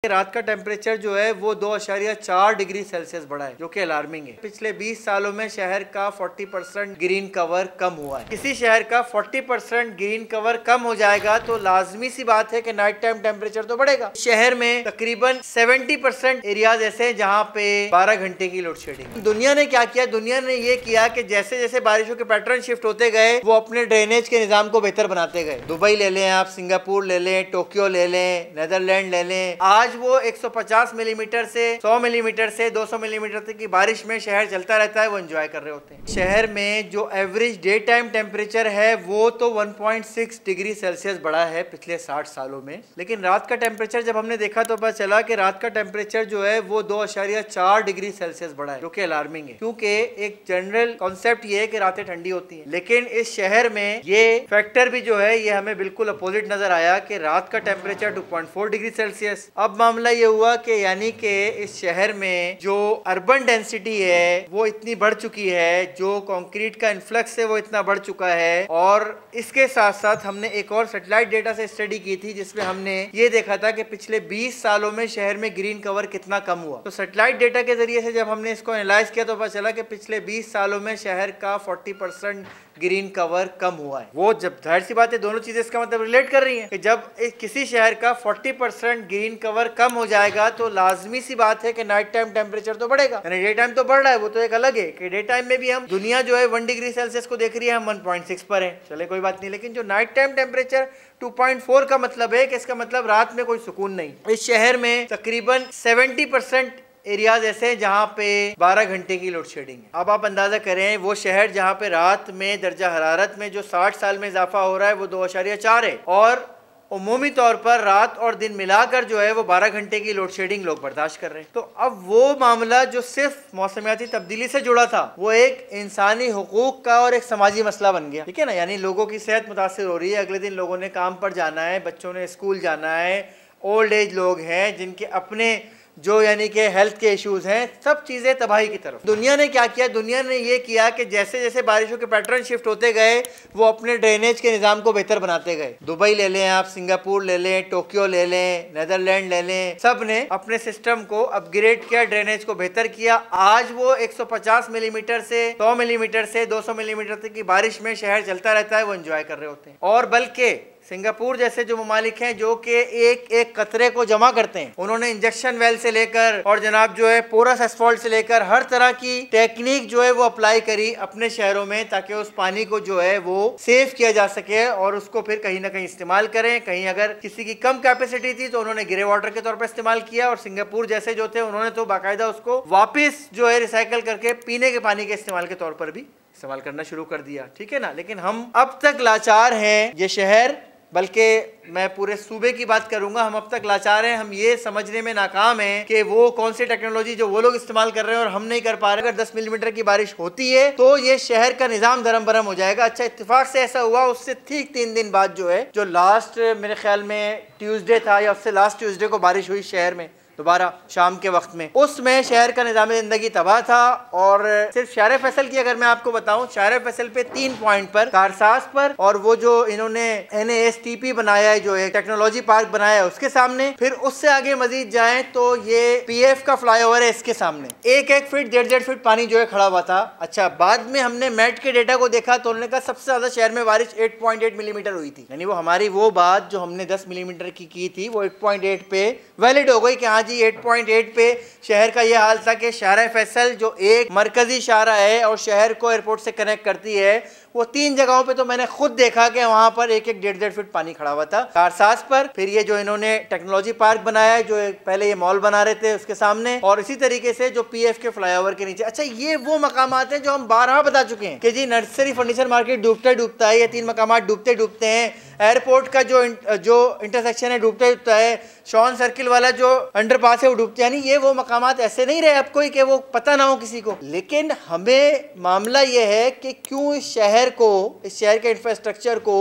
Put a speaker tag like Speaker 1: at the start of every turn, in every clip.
Speaker 1: रात का टेम्परेचर जो है वो 2.4 डिग्री सेल्सियस बढ़ा है, जो कि अलार्मिंग है। पिछले 20 सालों में शहर का 40% ग्रीन कवर कम हुआ है। किसी शहर का 40% ग्रीन कवर कम हो जाएगा तो लाजमी सी बात है कि नाइट टाइम टेम्परेचर तो बढ़ेगा। शहर में तकरीबन 70% एरियाज ऐसे हैं जहाँ पे 12 घंटे की लोड शेडिंग। दुनिया ने क्या किया? दुनिया ने ये किया कि जैसे जैसे बारिशों के पैटर्न शिफ्ट होते गए वो अपने ड्रेनेज के निजाम को बेहतर बनाते गए। दुबई ले लें आप, सिंगापुर ले लें, टोक्यो ले लें, नेदरलैंड ले लें। आज वो 150 मिलीमीटर से 100 मिलीमीटर से 200 मिलीमीटर तक की बारिश में शहर चलता रहता है, वो एंजॉय कर रहे होते हैं। शहर में जो एवरेज डे टाइम टेम्परेचर है वो तो 1.6 डिग्री सेल्सियस बढ़ा है पिछले 60 सालों में, लेकिन रात का टेम्परेचर जब हमने देखा तो पता चला कि रात का टेम्परेचर जो है वो 2.4 डिग्री सेल्सियस बढ़ा है, जो कि अलार्मिंग है। क्योंकि एक जनरल कॉन्सेप्ट ये है कि रातें ठंडी होती हैं, लेकिन इस शहर में ये फैक्टर भी जो है ये हमें बिल्कुल अपोजिट नजर आया कि रात का टेम्परेचर 2.4 डिग्री सेल्सियस। अब मामला ये हुआ कि यानी कि इस शहर में जो अर्बन डेंसिटी है वो इतनी बढ़ चुकी है, जो कंक्रीट का इन्फ्लक्स है वो इतना बढ़ चुका है। और इसके साथ साथ हमने एक और सैटेलाइट डेटा से स्टडी की थी जिसमें हमने ये देखा था कि पिछले 20 सालों में शहर में ग्रीन कवर कितना कम हुआ। तो सैटेलाइट डेटा के जरिए से जब हमने इसको एनालाइज किया तो पता चला कि पिछले 20 सालों में शहर का 40% ग्रीन कवर कम हुआ है। वो जब जाहिर सी बात है दोनों चीजें इसका मतलब रिलेट कर रही हैं कि जब किसी शहर का 40% ग्रीन कवर कम हो जाएगा तो लाजमी सी बात है कि नाइट टाइम टेम्परेचर तो बढ़ेगा। यानी डे टाइम तो बढ़ रहा है, वो तो एक अलग है कि डे टाइम में भी हम दुनिया जो है 1 डिग्री सेल्सियस को देख रही है, हम 1.6 पर है, चले कोई बात नहीं। लेकिन जो नाइट टाइम टेम्परेचर 2.4 का मतलब है कि इसका मतलब रात में कोई सुकून नहीं। इस शहर में तकरीबन 70% एरियाज ऐसे हैं जहाँ पे 12 घंटे की लोड शेडिंग है। अब आप अंदाजा करें वो शहर जहाँ पे रात में दर्जा हरारत में जो 60 साल में इजाफा हो रहा है वो 2.4 है, और उमूमी तौर पर रात और दिन मिलाकर जो है वो 12 घंटे की लोड शेडिंग लोग बर्दाश्त कर रहे हैं। तो अब वो मामला जो सिर्फ मौसमियाती तब्दीली से जुड़ा था वो एक इंसानी हुकूक का और एक समाजी मसला बन गया, ठीक है ना। यानी लोगों की सेहत मुतासर हो रही है, अगले दिन लोगों ने काम पर जाना है, बच्चों ने स्कूल जाना है, ओल्ड एज लोग हैं जिनके अपने जो यानी कि हेल्थ के इश्यूज हैं, सब चीज़ें तबाही की तरफ। दुनिया ने क्या किया? दुनिया ने ये किया कि जैसे जैसे बारिशों के पैटर्न शिफ्ट होते गए वो अपने ड्रेनेज के निज़ाम को बेहतर बनाते गए। दुबई ले लें आप, सिंगापुर ले लें, टोक्यो ले लें, नेदरलैंड ले लें, सब ने अपने सिस्टम को अपग्रेड किया, ड्रेनेज को बेहतर किया। आज वो 150 मिलीमीटर से 100 मिलीमीटर से 200 मिलीमीटर तक की बारिश में शहर चलता रहता है, वो एंजॉय कर रहे होते हैं। और बल्कि सिंगापुर जैसे जो ममालिक हैं जो कि एक एक कतरे को जमा करते हैं, उन्होंने इंजेक्शन वेल से लेकर और जनाब जो है पोरस एस्फॉल्ट से लेकर हर तरह की टेक्निक जो है वो अप्लाई करी अपने शहरों में, ताकि उस पानी को जो है वो सेव किया जा सके और उसको फिर कहीं ना कहीं इस्तेमाल करें। कहीं अगर किसी की कम कैपेसिटी थी तो उन्होंने ग्रे वाटर के तौर पर इस्तेमाल किया, और सिंगापुर जैसे जो थे उन्होंने तो बाकायदा उसको वापिस जो है रिसाइकल करके पीने के पानी के इस्तेमाल के तौर पर भी इस्तेमाल करना शुरू कर दिया, ठीक है ना। लेकिन हम अब तक लाचार हैं, ये शहर, बल्कि मैं पूरे सूबे की बात करूंगा, हम अब तक लाचार हैं। हम ये समझने में नाकाम हैं कि वो कौन सी टेक्नोलॉजी जो वो लोग इस्तेमाल कर रहे हैं और हम नहीं कर पा रहे। अगर 10 मिलीमीटर की बारिश होती है तो ये शहर का निज़ाम धर्म भरम हो जाएगा। अच्छा, इत्तेफाक से ऐसा हुआ, उससे ठीक 3 दिन बाद जो है, जो लास्ट मेरे ख्याल में ट्यूसडे था या उससे लास्ट ट्यूसडे को बारिश हुई शहर में दोबारा शाम के वक्त में, उसमें शहर का निज़ाम ज़िंदगी तबाह था। और सिर्फ शार फैसल की अगर मैं आपको बताऊं, शार फैसल पे 3 पॉइंट पर, कारसाज पर, और वो जो इन्होंने NASTP बनाया है, जो एक टेक्नोलॉजी पार्क बनाया है उसके सामने, फिर उससे आगे मजीद जाएं तो ये PF का फ्लाईओवर है, इसके सामने 1-1 फीट 1.5 फीट पानी जो है खड़ा हुआ था। अच्छा, बाद में हमने मेट के डेटा को देखा तो उन्होंने कहा सबसे ज्यादा शहर में बारिश 8.8 मिलीमीटर हुई थी। यानी वो हमारी वो बात जो हमने 10 मिलीमीटर की थी वो 8.8 पे वैलिड हो गई कि हाँ जी 8.8 पे शहर का यह हाल था कि शारा फैसल जो एक मरकजी शारा है और शहर को एयरपोर्ट से कनेक्ट करती है, वो 3 जगहों पे तो मैंने खुद देखा कि वहां पर 1-1 1.5 फीट पानी खड़ा हुआ था। कारसाज पर, फिर ये जो इन्होंने टेक्नोलॉजी पार्क बनाया है, जो पहले ये मॉल बना रहे थे उसके सामने, और इसी तरीके से जो PF के फ्लाईओवर के नीचे। अच्छा, ये वो मकामात हैं जो हम बारहा बता चुके हैं कि जी नर्सरी फर्नीचर मार्केट डूबता डूबता है, ये 3 मकामात डूबते डूबते हैं, एयरपोर्ट का जो इंटरसेक्शन है डूबता डूबता है, शॉन सर्किल वाला जो अंडरपास है वो डूबते। यानी ये वो मकामात ऐसे नहीं रहे अब कोई कि वो पता ना हो किसी को। लेकिन हमें मामला ये है कि क्यों इस शहर के इंफ्रास्ट्रक्चर को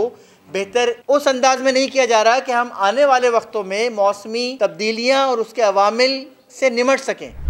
Speaker 1: बेहतर उस अंदाज में नहीं किया जा रहा कि हम आने वाले वक्तों में मौसमी तब्दीलियां और उसके अवामिल से निमट सकें।